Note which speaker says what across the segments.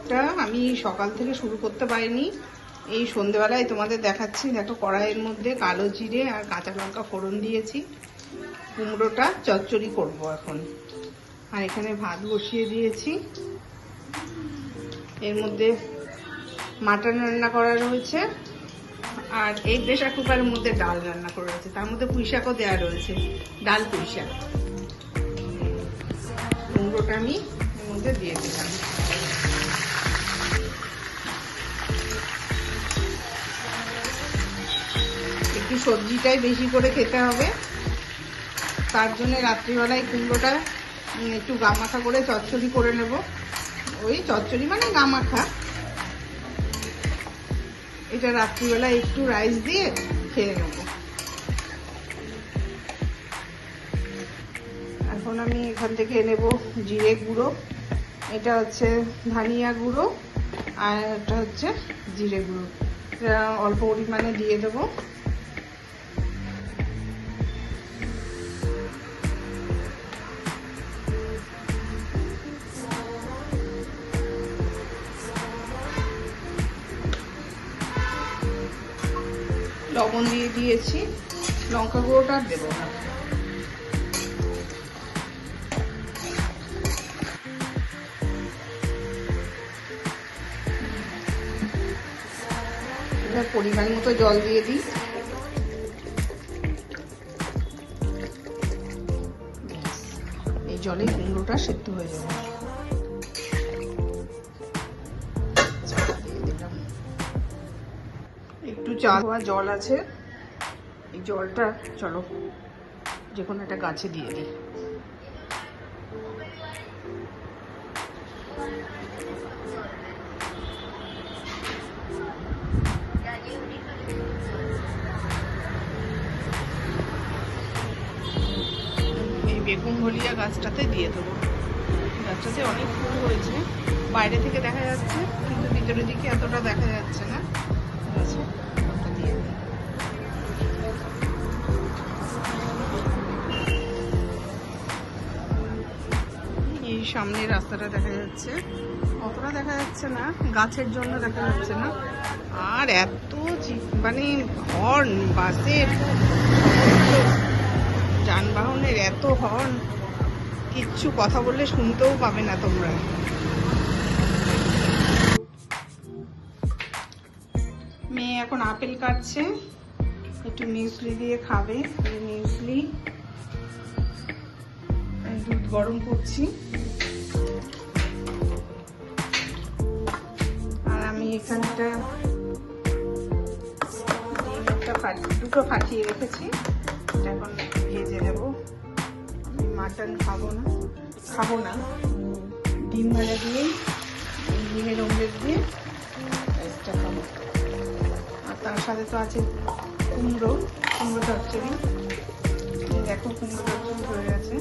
Speaker 1: ব্লগটা আমি সকাল থেকে শুরু করতে পারিনি, এই সন্ধেবেলায় তোমাদের দেখাচ্ছি। দেখো কড়াইয়ের মধ্যে কালো জিরে আর কাঁচা লঙ্কা ফোড়ন দিয়েছি, কুমড়োটা চচ্চড়ি করব এখন। আর এখানে ভাত বসিয়ে দিয়েছি, এর মধ্যে মাটন রান্না করা রয়েছে, আর এই প্রেশার কুকারের মধ্যে ডাল রান্না করা রয়েছে, তার মধ্যে পুঁই শাকও দেওয়া রয়েছে, ডাল পুঁই শাক। কুমড়োটা আমি এর মধ্যে দিয়ে দিলাম। একটু সবজিটাই বেশি করে খেতে হবে, তার জন্য রাত্রিবেলায় কুমড়োটা একটু গামাখা করে চচ্চড়ি করে নেব। ওই চচ্চড়ি মানে গামাখা, এটা রাত্রিবেলায় একটু রাইস দিয়ে খেয়ে নেব। এখন আমি এখান থেকে নেব জিরে গুঁড়ো, এটা হচ্ছে ধনিয়া গুঁড়ো, আর এটা হচ্ছে জিরে গুঁড়ো, এটা অল্প পরিমাণে দিয়ে দেবো। লবণ দিয়ে দিয়েছি, লঙ্কা গুঁড়োটা দেবো না। এবার পরিমাণ মতো জল দিয়ে দিই। এই জলে কুমড়োটা সেদ্ধ হয়ে যাবে। একটু চা দেওয়া জল আছে, এই জলটা চলো যে কোনো একটা গাছে দিয়ে দিই। এই বেগুন ভলিয়া গাছটাতে দিয়ে দেবো। গাছটাতে অনেক ফুল হয়েছে, বাইরে থেকে দেখা যাচ্ছে কিন্তু ভিতরের দিকে এতটা দেখা যাচ্ছে না। এই সামনে রাস্তাটা দেখা যাচ্ছে, অতটা দেখা যাচ্ছে না, গাছের জন্য দেখা যাচ্ছে না। আর এত মানে হর্ন, বাসের যানবাহনের এত হর্ন, কিচ্ছু কথা বললে শুনতেও পাবে না তোমরা। মেয়ে এখন আপেল কাটছে, একটু মিউসলি দিয়ে খাবে। মিউসলি, দুধ গরম করছি, আর আমি এখানটা দুটো ফাটিয়ে রেখেছি, এখন ভেজে নেব। মাটন খাবো না, ডিম ভাজা দিয়েই, ডিমের অমলেট দিয়ে রাইসটা খাবো। আর তার সাথে তো আছে কুমড়ো চচ্চড়ি। দেখো কুমড়ো চচ্চড়ি হয়ে গেছে।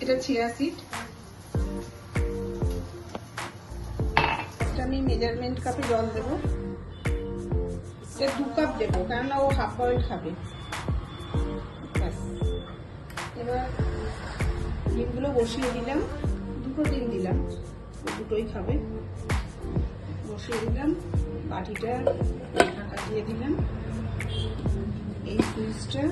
Speaker 1: এটা চিয়া সিড, আমি মেজারমেন্ট কাপে জল দেবো, এটা 2 কাপ দেবো, কেননা ও হাফ বয়েল খাবে। এবার ডিমগুলো বসিয়ে দিলাম, দুটো ডিম দিলাম, দুটোই খাবে। বসিয়ে দিলাম, বাটিটা ঢাকা দিয়ে দিলাম, এই সুইচটা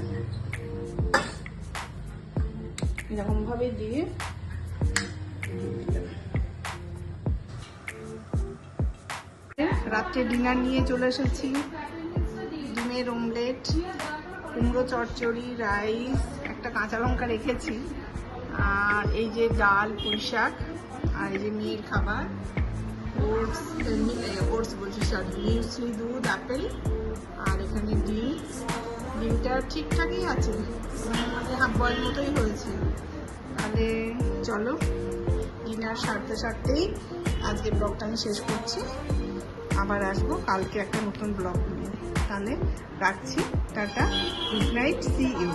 Speaker 1: এরকম ভাবে দিয়ে রাত্রে ডিনার নিয়ে চলে এসেছি। ডিমের অমলেট, কুমড়ো চচ্চড়ি, রাইস, একটা কাঁচা লঙ্কা রেখেছি, আর এই যে ডাল পুঁই শাক, আর এই যে মেয়ের খাবার ওটস বলছি, সরি, মিউসলি, দুধ, আপেল, আর এখানে ডিমটা ঠিকঠাকই আছে, মানে হাফ বয়েল মতোই হয়েছে। তাহলে চলো ডিনার সারতেই আজকে ব্লগটা আমি শেষ করছি। আবার আসবো কালকে একটা নতুন ব্লগ নিয়ে। তাহলে রাখছি, tata, good night, see you.